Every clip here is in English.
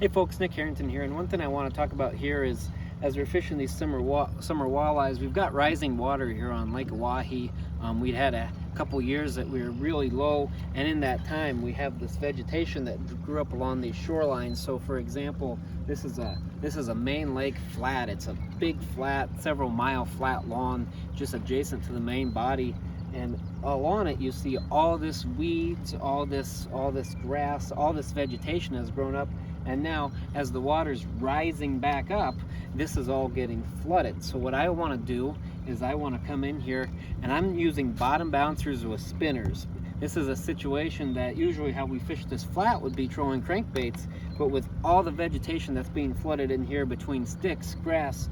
Hey folks, Nick Harrington here, and one thing I want to talk about here is as we're fishing these summer walleyes, we've got rising water here on Lake Oahe. We'd had a couple years that we were really low, and in that time we have this vegetation that grew up along these shorelines. So for example, this is a main lake flat. It's a big flat, several mile flat lawn just adjacent to the main body. And along it you see all this weeds, all this grass, all this vegetation has grown up, and now as the water's rising back up, this is all getting flooded. So what I want to do is I want to come in here, and I'm using bottom bouncers with spinners. This is a situation that usually how we fish this flat would be trolling crankbaits, but with all the vegetation that's being flooded in here between sticks, grass,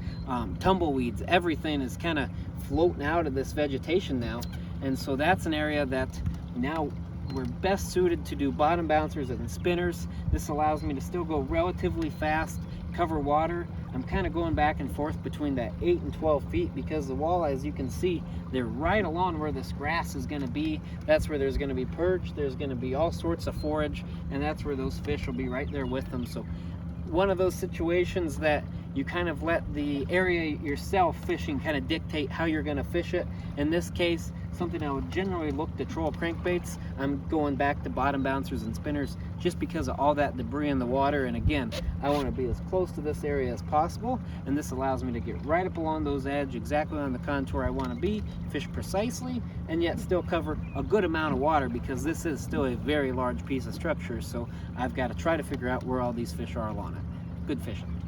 tumbleweeds, everything is kind of floating out of this vegetation now. And so that's an area that now we're best suited to do bottom bouncers and spinners. This allows me to still go relatively fast, cover water. I'm kind of going back and forth between that 8 and 12 feet because the walleye, as you can see, they're right along where this grass is going to be. That's where there's going to be perch, there's going to be all sorts of forage, and that's where those fish will be right there with them. So one of those situations that you kind of let the area yourself fishing kind of dictate how you're going to fish it. In this case, something I would generally look to troll crankbaits, I'm going back to bottom bouncers and spinners just because of all that debris in the water. And again, I want to be as close to this area as possible, and this allows me to get right up along those edges, exactly on the contour I want to be, fish precisely, and yet still cover a good amount of water because this is still a very large piece of structure. So I've got to try to figure out where all these fish are along it. Good fishing.